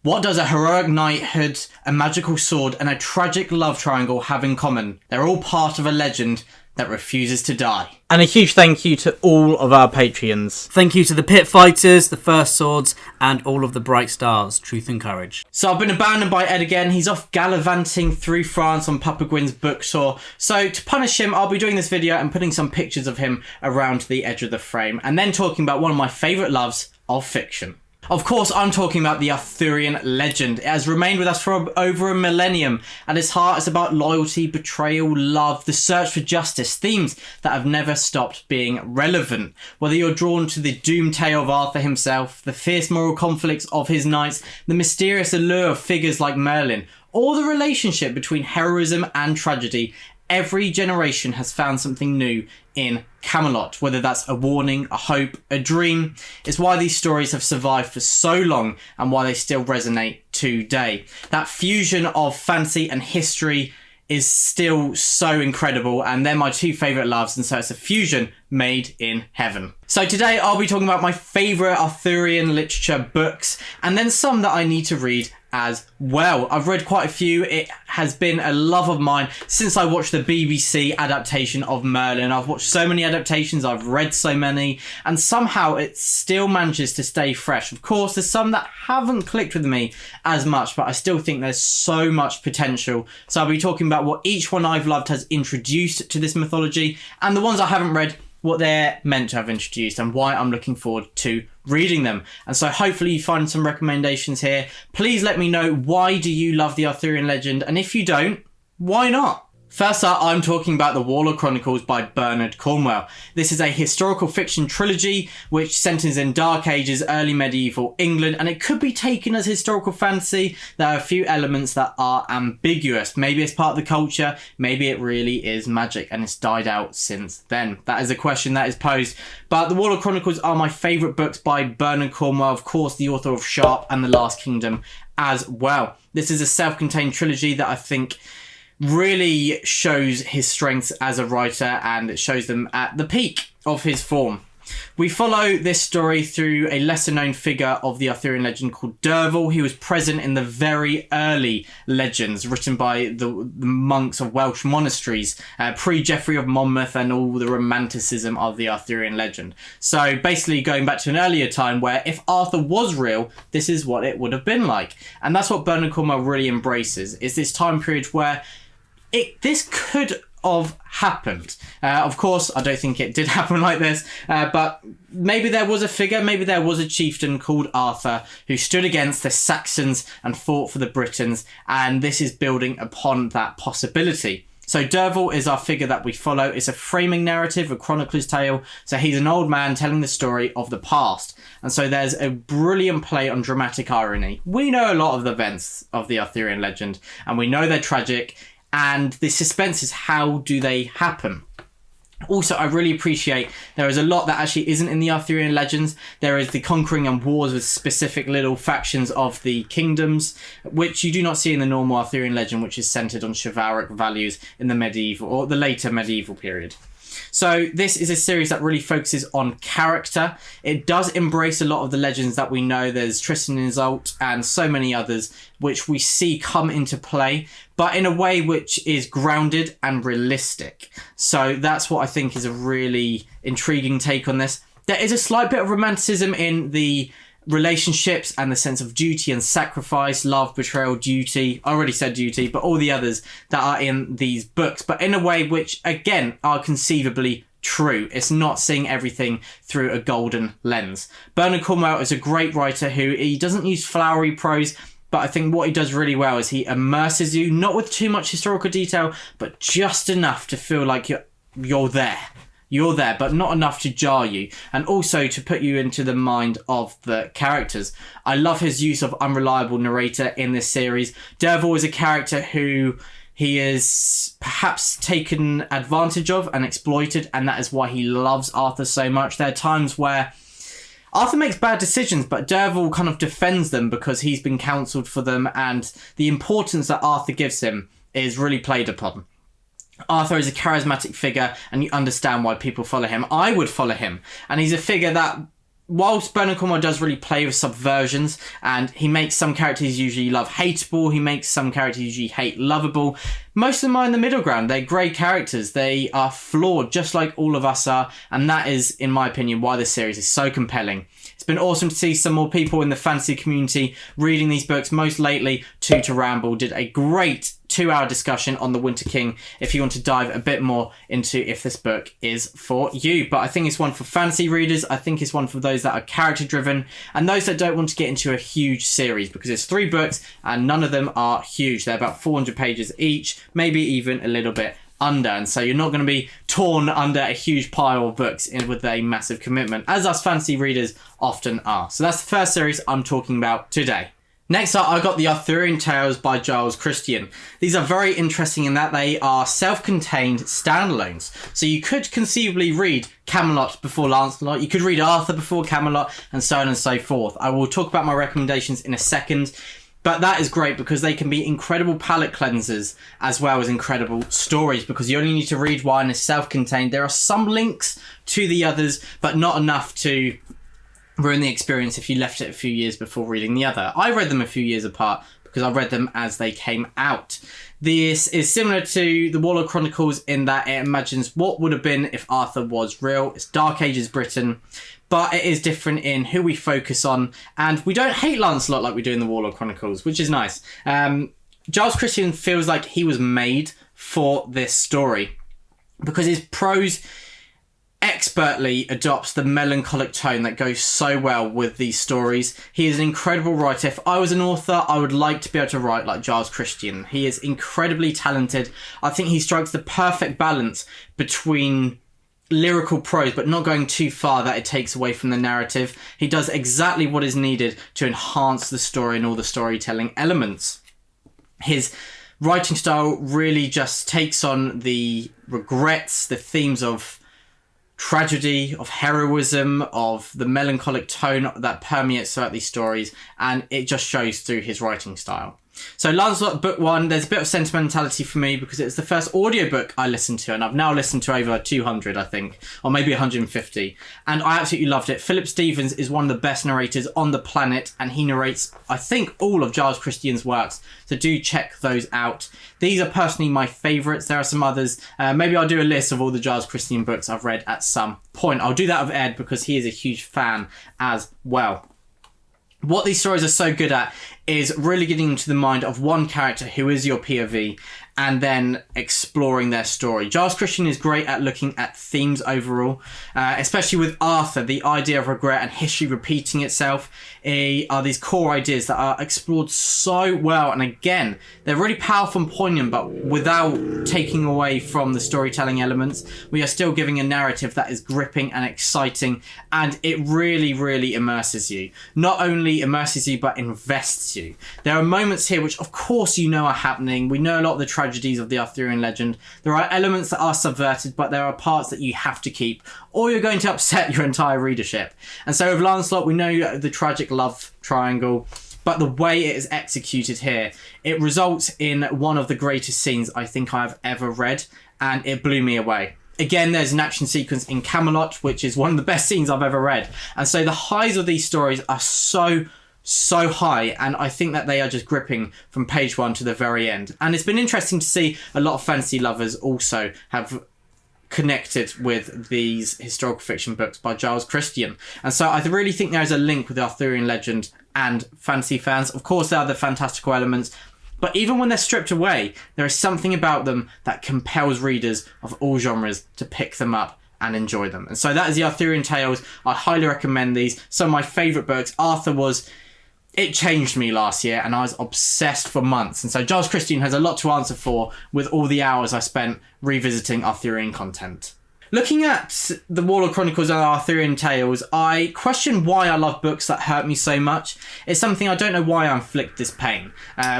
What does a heroic knighthood, a magical sword, and a tragic love triangle have in common? They're all part of a legend that refuses to die. And a huge thank you to all of our Patreons. Thank you to the Pit Fighters, the First Swords, and all of the Bright Stars. Truth and courage. So I've been abandoned by Ed again. He's off gallivanting through France on Papa Gwynne's book tour. So to punish him, I'll be doing this video and putting some pictures of him around the edge of the frame, and then talking about one of my favourite loves of fiction. Of course, I'm talking about the Arthurian legend. It has remained with us for over a millennium. At its heart, it's about loyalty, betrayal, love, the search for justice, themes that have never stopped being relevant. Whether you're drawn to the doomed tale of Arthur himself, the fierce moral conflicts of his knights, the mysterious allure of figures like Merlin, or the relationship between heroism and tragedy, every generation has found something new in Camelot, whether that's a warning, a hope, a dream. It's why these stories have survived for so long and why they still resonate today. That fusion of fantasy and history is still so incredible, and they're my two favourite loves, and so it's a fusion made in heaven. So today I'll be talking about my favourite Arthurian literature books, and then some that I need to read as well. I've read quite a few. It has been a love of mine since I watched the BBC adaptation of Merlin. I've watched so many adaptations, I've read so many, and somehow it still manages to stay fresh. Of course, there's some that haven't clicked with me as much, but I still think there's so much potential. So I'll be talking about what each one I've loved has introduced to this mythology, and the ones I haven't read, what they're meant to have introduced, and why I'm looking forward to reading them. And so hopefully you find some recommendations here. Please let me know, why do you love the Arthurian legend? And if you don't, why not? First up, I'm talking about the War of Chronicles by Bernard Cornwell. This is a historical fiction trilogy which centres in Dark Ages, early medieval England, and it could be taken as historical fantasy. There are a few elements that are ambiguous. Maybe it's part of the culture, maybe it really is magic and it's died out since then. That is a question that is posed. But the War of Chronicles are my favourite books by Bernard Cornwell, of course the author of Sharp and The Last Kingdom as well. This is a self-contained trilogy that I think really shows his strengths as a writer, and it shows them at the peak of his form. We follow this story through a lesser known figure of the Arthurian legend called Derval. He was present in the very early legends written by the monks of Welsh monasteries, pre-Geoffrey of Monmouth and all the romanticism of the Arthurian legend. So basically going back to an earlier time where if Arthur was real, this is what it would have been like. And that's what Bernard Cornwell really embraces, is this time period where this could have happened. Of course, I don't think it did happen like this, but maybe there was a figure, maybe there was a chieftain called Arthur who stood against the Saxons and fought for the Britons, and this is building upon that possibility. So Derval is our figure that we follow. It's a framing narrative, a chronicler's tale. So he's an old man telling the story of the past. And so there's a brilliant play on dramatic irony. We know a lot of the events of the Arthurian legend, and we know they're tragic, and the suspense is, how do they happen? Also, I really appreciate there is a lot that actually isn't in the Arthurian legends. There is the conquering and wars with specific little factions of the kingdoms, which you do not see in the normal Arthurian legend, which is centered on chivalric values in the medieval or the later medieval period. So this is a series that really focuses on character. It does embrace a lot of the legends that we know. There's Tristan and Isolde and so many others which we see come into play, but in a way which is grounded and realistic. So that's what I think is a really intriguing take on this. There is a slight bit of romanticism in the relationships and the sense of duty and sacrifice, love, betrayal, duty. I already said duty, but all the others that are in these books, but in a way which, again, are conceivably true. It's not seeing everything through a golden lens. Bernard Cornwell is a great writer he doesn't use flowery prose, but I think what he does really well is he immerses you, not with too much historical detail, but just enough to feel like you're there. You're there, but not enough to jar you, and also to put you into the mind of the characters. I love his use of unreliable narrator in this series. Derval is a character who he is perhaps taken advantage of and exploited, and that is why he loves Arthur so much. There are times where Arthur makes bad decisions, but Derval kind of defends them because he's been counselled for them, and the importance that Arthur gives him is really played upon. Arthur is a charismatic figure, and you understand why people follow him. I would follow him, and he's a figure that whilst Bernard Cornwell does really play with subversions, and he makes some characters usually love hateable, he makes some characters usually hate lovable, most of them are in the middle ground. They're great characters. They are flawed, just like all of us are, and that is, in my opinion, why this series is so compelling. It's been awesome to see some more people in the fantasy community reading these books. Most lately, Two to Ramble did a great 2-hour discussion on The Winter King if you want to dive a bit more into if this book is for you. But I think it's one for fantasy readers. I think it's one for those that are character driven and those that don't want to get into a huge series, because it's 3 books and none of them are huge. They're about 400 pages each, maybe even a little bit under, and so you're not going to be torn under a huge pile of books with a massive commitment, as us fantasy readers often are. So that's the first series I'm talking about today. Next up, I got the Arthurian Tales by Giles Christian. These are very interesting in that they are self-contained standalones. So you could conceivably read Camelot before Lancelot, you could read Arthur before Camelot, and so on and so forth. I will talk about my recommendations in a second. But that is great because they can be incredible palate cleansers as well as incredible stories, because you only need to read one. It's self-contained. There are some links to the others, but not enough to ruin the experience if you left it a few years before reading the other. I read them a few years apart because I read them as they came out. This is similar to the War of Chronicles in that it imagines what would have been if Arthur was real. It's Dark Ages Britain, but it is different in who we focus on, and we don't hate Lancelot like we do in the War of Chronicles, which is nice. Giles Christian feels like he was made for this story because his prose expertly adopts the melancholic tone that goes so well with these stories. He is an incredible writer. If I was an author, I would like to be able to write like Giles Christian. He is incredibly talented. I think he strikes the perfect balance between lyrical prose but not going too far that it takes away from the narrative. He does exactly what is needed to enhance the story and all the storytelling elements. His writing style really just takes on the regrets, the themes of tragedy, of heroism, of the melancholic tone that permeates throughout these stories, and it just shows through his writing style. So Lancelot Book 1, there's a bit of sentimentality for me because it's the first audiobook I listened to, and I've now listened to over 200, I think, or maybe 150, and I absolutely loved it. Philip Stevens is one of the best narrators on the planet, and he narrates, I think, all of Giles Christian's works, so do check those out. These are personally my favourites. There are some others. Maybe I'll do a list of all the Giles Christian books I've read at some point. I'll do that with Ed because he is a huge fan as well. What these stories are so good at is really getting into the mind of one character who is your POV and then exploring their story. Giles Christian is great at looking at themes overall, especially with Arthur. The idea of regret and history repeating itself are these core ideas that are explored so well. And again, they're really powerful and poignant, but without taking away from the storytelling elements. We are still giving a narrative that is gripping and exciting, and it really, really immerses you. Not only immerses you, but invests you. There are moments here which, of course, you know are happening. We know a lot of the tragedies of the Arthurian legend. There are elements that are subverted, but there are parts that you have to keep, or you're going to upset your entire readership. And so with Lancelot, we know the tragic love triangle, but the way it is executed here, it results in one of the greatest scenes I think I've ever read, and it blew me away. Again, there's an action sequence in Camelot, which is one of the best scenes I've ever read. And so the highs of these stories are so high, and I think that they are just gripping from page 1 to the very end. And it's been interesting to see a lot of fantasy lovers also have connected with these historical fiction books by Giles Christian. And so I really think there is a link with the Arthurian legend and fantasy fans. Of course, there are the fantastical elements, but even when they're stripped away, there is something about them that compels readers of all genres to pick them up and enjoy them. And so that is the Arthurian Tales. I highly recommend these. Some of my favourite books. It changed me last year, and I was obsessed for months. And so Giles Christian has a lot to answer for with all the hours I spent revisiting Arthurian content. Looking at the War of Chronicles and Arthurian Tales, I question why I love books that hurt me so much. It's something I don't know why I inflict this pain,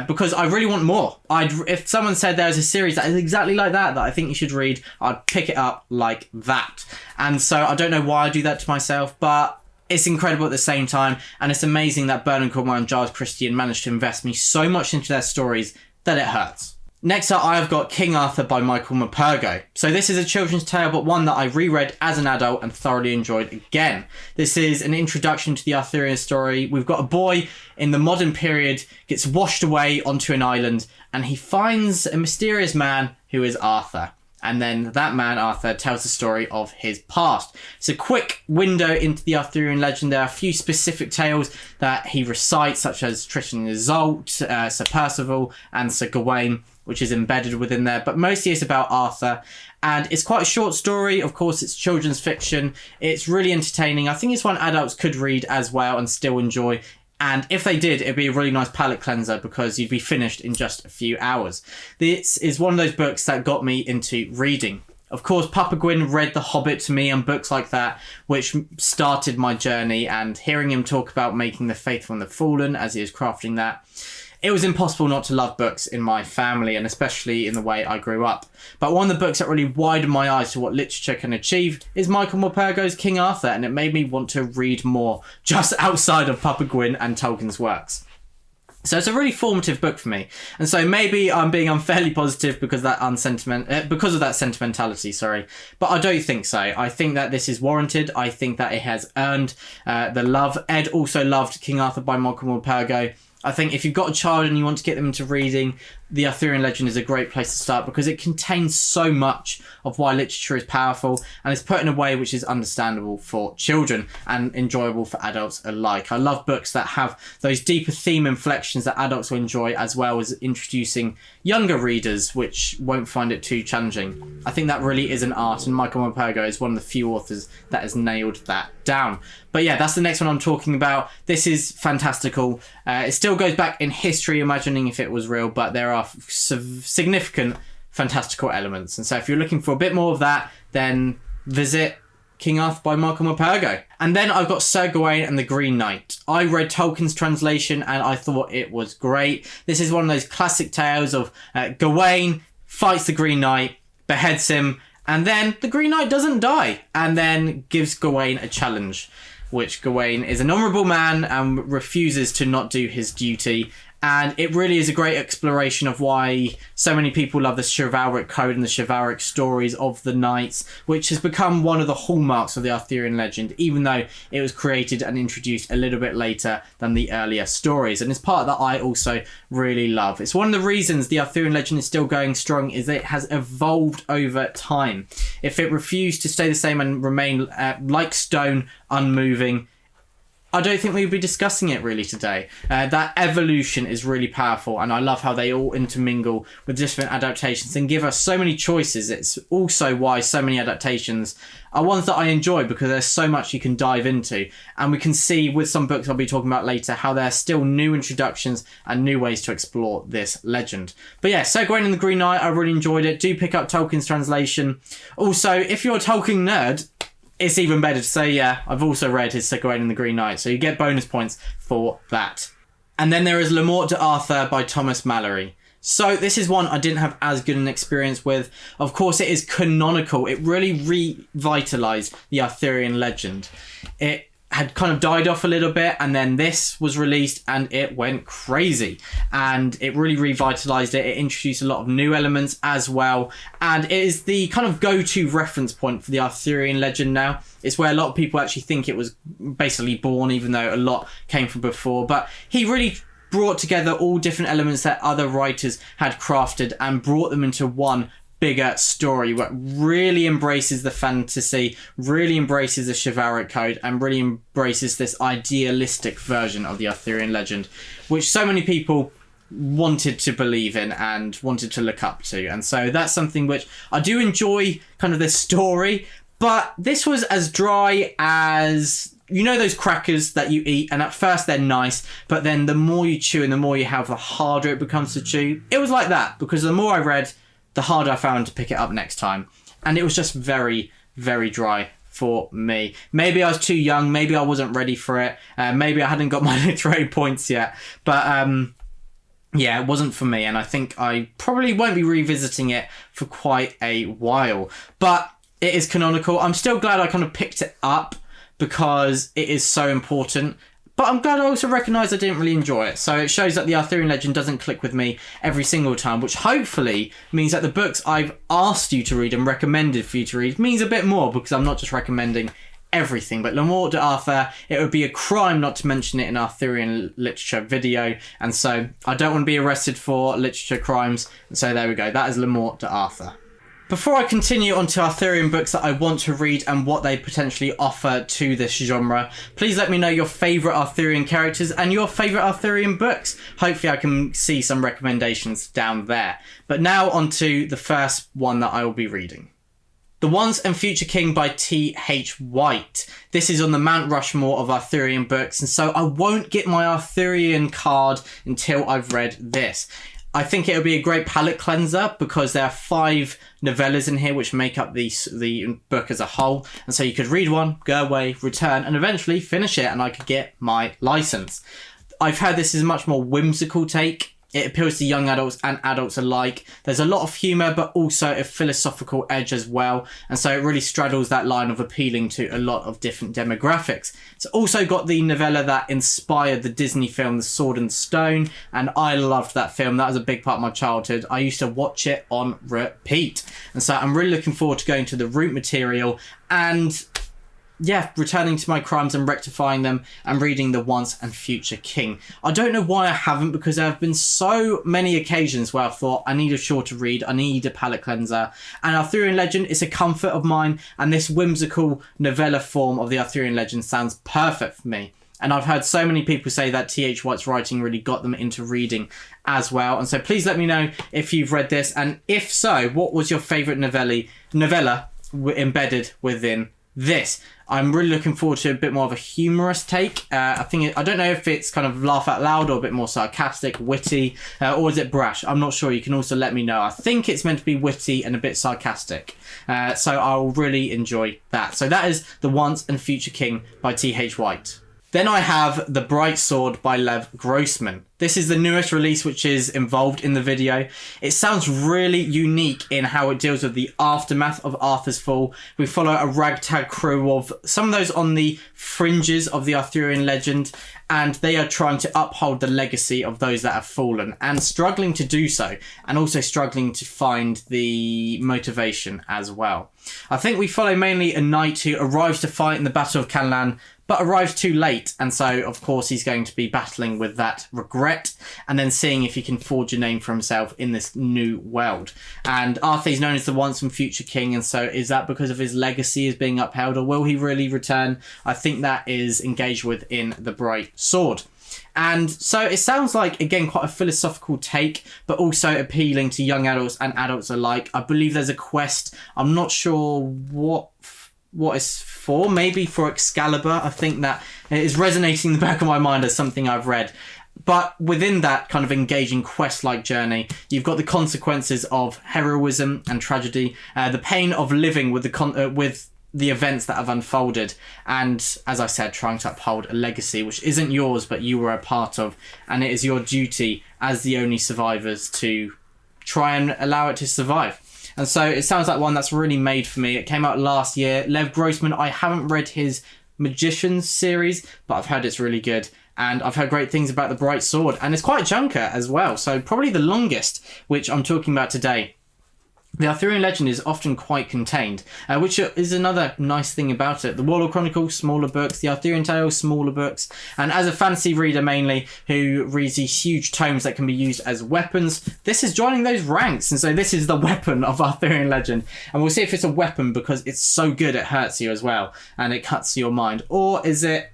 because I really want more. If someone said there's a series that is exactly like that I think you should read, I'd pick it up like that. And so I don't know why I do that to myself, but it's incredible at the same time, and it's amazing that Bernard Cornwell and Giles Christian managed to invest me so much into their stories that it hurts. Next up, I have got King Arthur by Michael Morpurgo. So this is a children's tale, but one that I reread as an adult and thoroughly enjoyed again. This is an introduction to the Arthurian story. We've got a boy in the modern period, gets washed away onto an island, and he finds a mysterious man who is Arthur. And then that man, Arthur, tells the story of his past. It's a quick window into the Arthurian legend. There are a few specific tales that he recites, such as Tristan and Isolde, Sir Percival, and Sir Gawain, which is embedded within there. But mostly it's about Arthur. And it's quite a short story. Of course, it's children's fiction. It's really entertaining. I think it's one adults could read as well and still enjoy. And if they did, it'd be a really nice palate cleanser because you'd be finished in just a few hours. This is one of those books that got me into reading. Of course, Papa Gwynne read The Hobbit to me and books like that, which started my journey. And hearing him talk about making the faithful and the fallen as he was crafting that, it was impossible not to love books in my family, and especially in the way I grew up. But one of the books that really widened my eyes to what literature can achieve is Michael Morpurgo's King Arthur, and it made me want to read more just outside of Papa Gwynne and Tolkien's works. So it's a really formative book for me. And so maybe I'm being unfairly positive because of that sentimentality, But I don't think so. I think that this is warranted. I think that it has earned the love. Ed also loved King Arthur by Michael Morpurgo. I think if you've got a child and you want to get them into reading, the Arthurian legend is a great place to start because it contains so much of why literature is powerful, and it's put in a way which is understandable for children and enjoyable for adults alike. I love books that have those deeper theme inflections that adults will enjoy, as well as introducing younger readers which won't find it too challenging. I think that really is an art, and Michael Morpurgo is one of the few authors that has nailed that down. But yeah, that's the next one I'm talking about. This is fantastical. It still goes back in history, imagining if it was real, but there are significant fantastical elements. And so if you're looking for a bit more of that, then visit King Arthur by Michael Morpurgo. And then I've got Sir Gawain and the Green Knight. I read Tolkien's translation and I thought it was great. This is one of those classic tales of Gawain fights the Green Knight, beheads him, and then the Green Knight doesn't die, and then gives Gawain a challenge, which Gawain is an honourable man and refuses to not do his duty. And it really is a great exploration of why so many people love the chivalric code and the chivalric stories of the knights, which has become one of the hallmarks of the Arthurian legend, even though it was created and introduced a little bit later than the earlier stories. And it's part that I also really love. It's one of the reasons the Arthurian legend is still going strong, is that it has evolved over time. If it refused to stay the same and remain like stone, unmoving, I don't think we'd be discussing it really today. That evolution is really powerful, and I love how they all intermingle with different adaptations and give us so many choices. It's also why so many adaptations are ones that I enjoy, because there's so much you can dive into, and we can see with some books I'll be talking about later how there are still new introductions and new ways to explore this legend. But yeah, Sir Gawain and the Green Knight, I really enjoyed it. Do pick up Tolkien's translation. Also, if you're a Tolkien nerd, it's even better to say, yeah, I've also read his Sir Gawain and the Green Knight, so you get bonus points for that. And then there is Lamort To Arthur by Thomas Mallory. So this is one I didn't have as good an experience with. Of course, it is canonical. It really revitalised the Arthurian legend. It had kind of died off a little bit, and then this was released and it went crazy, and it really revitalized it. It introduced a lot of new elements as well, and it is the kind of go-to reference point for the Arthurian legend now. It's where a lot of people actually think it was basically born, even though a lot came from before. But he really brought together all different elements that other writers had crafted and brought them into one bigger story that really embraces the fantasy, really embraces the chivalric code, and really embraces this idealistic version of the Arthurian legend, which so many people wanted to believe in and wanted to look up to. And so that's something which I do enjoy, kind of this story, but this was as dry as, you know, those crackers that you eat and at first they're nice, but then the more you chew and the more you have, the harder it becomes to chew. It was like that, because the more I read, the harder I found to pick it up next time. And it was just very, very dry for me. Maybe I was too young. Maybe I wasn't ready for it. Maybe I hadn't got my literary points yet. But yeah, it wasn't for me. And I think I probably won't be revisiting it for quite a while. But it is canonical. I'm still glad I kind of picked it up because it is so important. but I'm glad I also recognise I didn't really enjoy it. So it shows that the Arthurian Legend doesn't click with me every single time, which hopefully means that the books I've asked you to read and recommended for you to read means a bit more, because I'm not just recommending everything. But Lamort To Arthur, it would be a crime not to mention it in Arthurian literature video, and so I don't want to be arrested for literature crimes, and so there we go, that is Lamort To Arthur. Before I continue on to Arthurian books that I want to read and what they potentially offer to this genre, please let me know your favourite Arthurian characters and your favourite Arthurian books. Hopefully I can see some recommendations down there. But now on to the first one that I will be reading. The Once and Future King by T.H. White. This is on the Mount Rushmore of Arthurian books, and so I won't get my Arthurian card until I've read this. I think it'll be a great palate cleanser because there are 5 novellas in here which make up the book as a whole. And so you could read one, go away, return, and eventually finish it, and I could get my license. I've heard this is a much more whimsical take. It appeals to young adults and adults alike. There's a lot of humour, but also a philosophical edge as well. And so it really straddles that line of appealing to a lot of different demographics. It's also got the novella that inspired the Disney film The Sword and Stone. And I loved that film. That was a big part of my childhood. I used to watch it on repeat. And so I'm really looking forward to going to the root material and returning to my crimes and rectifying them and reading The Once and Future King. I don't know why I haven't, because there have been so many occasions where I've thought I need a shorter read, I need a palate cleanser, and Arthurian Legend is a comfort of mine, and this whimsical novella form of the Arthurian Legend sounds perfect for me. And I've heard so many people say that T.H. White's writing really got them into reading as well. And so please let me know if you've read this, and if so, what was your favourite novella embedded within this? I'm really looking forward to a bit more of a humorous take. I don't know if it's kind of laugh out loud or a bit more sarcastic, witty, or is it brash? I'm not sure. You can also let me know. I think it's meant to be witty and a bit sarcastic. So I'll really enjoy that. So that is The Once and Future King by T.H. White. Then I have The Bright Sword by Lev Grossman. This is the newest release which is involved in the video. It sounds really unique in how it deals with the aftermath of Arthur's fall. We follow a ragtag crew of some of those on the fringes of the Arthurian legend, and they are trying to uphold the legacy of those that have fallen and struggling to do so, and also struggling to find the motivation as well. I think we follow mainly a knight who arrives to fight in the Battle of Canlan, but arrives too late, and so of course he's going to be battling with that regret and then seeing if he can forge a name for himself in this new world. And Arthur is known as the Once and Future King, and so is that because of his legacy is being upheld, or will he really return? I think that is engaged within The Bright Sword. And so it sounds like, again, quite a philosophical take, but also appealing to young adults and adults alike. I believe there's a quest. I'm not sure what it's for, maybe for Excalibur. I think that it is resonating in the back of my mind as something I've read. But within that kind of engaging quest-like journey, you've got the consequences of heroism and tragedy, the pain of living with the events that have unfolded, and as I said, trying to uphold a legacy which isn't yours but you were a part of, and it is your duty as the only survivors to try and allow it to survive. And so it sounds like one that's really made for me. It came out last year. Lev Grossman, I haven't read his Magicians series, but I've heard it's really good. And I've heard great things about The Bright Sword. And it's quite a chunker as well. So probably the longest, which I'm talking about today. The Arthurian legend is often quite contained, which is another nice thing about it. The War of Chronicles, smaller books. The Arthurian Tales, smaller books. And as a fantasy reader mainly, who reads these huge tomes that can be used as weapons, this is joining those ranks. And so this is the weapon of Arthurian legend. And we'll see if it's a weapon because it's so good it hurts you as well. And it cuts your mind. Or is it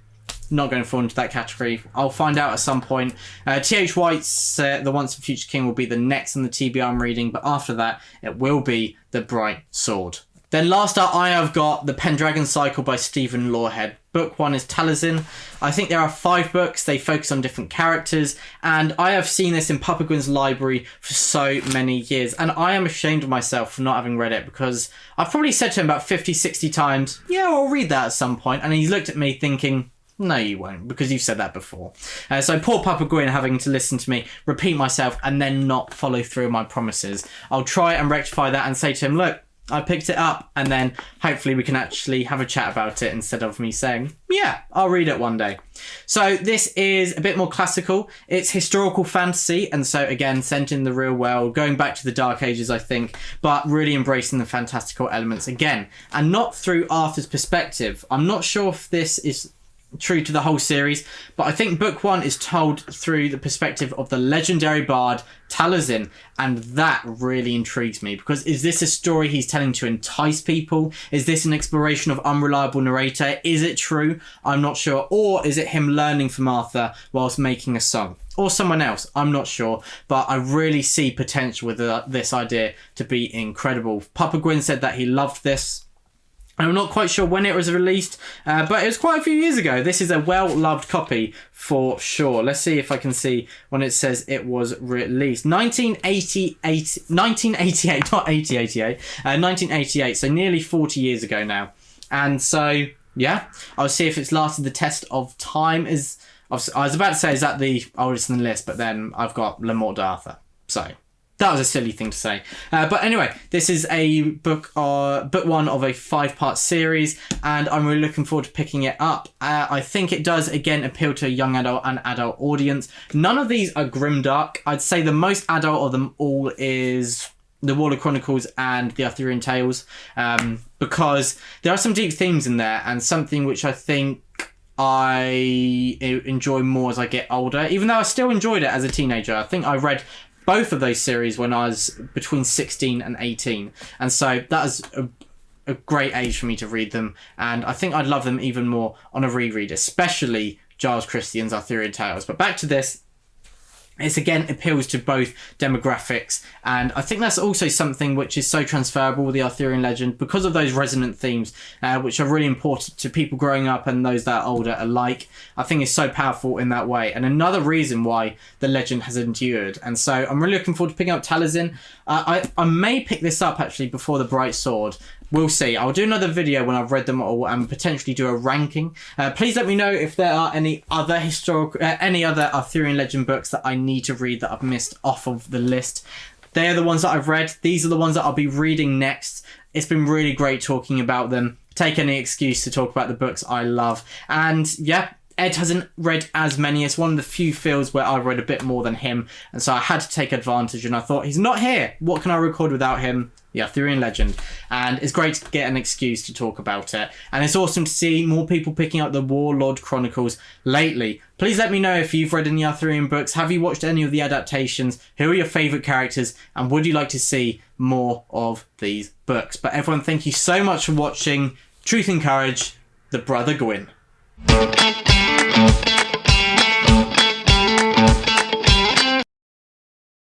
not going to fall into that category? I'll find out at some point. T.H. White's The Once and Future King will be the next on the TBR I'm reading, but after that it will be The Bright Sword. Then last up I have got The Pendragon Cycle by Stephen Lorehead. Book 1 is Taliesin. I think there are 5 books. They focus on different characters, and I have seen this in Papa Gwynne's library for so many years, and I am ashamed of myself for not having read it, because I've probably said to him about 50-60 times, yeah, I'll read that at some point, and he's looked at me thinking, no, you won't, because you've said that before. So poor Papa Gwynne having to listen to me repeat myself and then not follow through my promises. I'll try and rectify that and say to him, look, I picked it up, and then hopefully we can actually have a chat about it instead of me saying, yeah, I'll read it one day. So this is a bit more classical. It's historical fantasy, and so again, set in the real world, going back to the Dark Ages, I think, but really embracing the fantastical elements again, and not through Arthur's perspective. I'm not sure if this is true to the whole series, but I think book 1 is told through the perspective of the legendary bard Taliesin, and that really intrigues me, because is this a story he's telling to entice people? Is this an exploration of unreliable narrator? Is it true? I'm not sure. Or is it him learning from Arthur whilst making a song? Or someone else? I'm not sure, but I really see potential with this idea to be incredible. Papa Gwynne said that he loved this. I'm not quite sure when it was released, but it was quite a few years ago. This is a well-loved copy for sure. Let's see if I can see when it says it was released. 1988, not 8088, 1988, so nearly 40 years ago now. And so, yeah, I'll see if it's lasted the test of time. I was about to say, is that the oldest in the list, but then I've got Lamort To Arthur, so... that was a silly thing to say. But anyway, this is a book 1 of a 5-part series, and I'm really looking forward to picking it up. I think it does, again, appeal to a young adult and adult audience. None of these are grimdark. I'd say the most adult of them all is the War of Chronicles and the Arthurian Tales, because there are some deep themes in there, and something which I think I enjoy more as I get older, even though I still enjoyed it as a teenager. I think I read both of those series when I was between 16 and 18. And so that is a great age for me to read them. And I think I'd love them even more on a reread, especially Giles Christian's Arthurian Tales. But back to this. It again appeals to both demographics, and I think that's also something which is so transferable with the Arthurian legend because of those resonant themes, which are really important to people growing up and those that are older alike. I think it's so powerful in that way, and another reason why the legend has endured. And so I'm really looking forward to picking up Taliesin. I may pick this up actually before the Bright Sword. We'll see. I'll do another video when I've read them all and potentially do a ranking. Please let me know if there are any other Arthurian legend books that I need to read that I've missed off of the list. They are the ones that I've read. These are the ones that I'll be reading next. It's been really great talking about them. Take any excuse to talk about the books I love. And yeah, Ed hasn't read as many. It's one of the few fields where I've read a bit more than him. And so I had to take advantage, and I thought, he's not here. What can I record without him? The Arthurian legend. And it's great to get an excuse to talk about it. And it's awesome to see more people picking up the Warlord Chronicles lately. Please let me know if you've read any Arthurian books. Have you watched any of the adaptations? Who are your favourite characters? And would you like to see more of these books? But everyone, thank you so much for watching. Truth and Courage, the Brother Gwynne.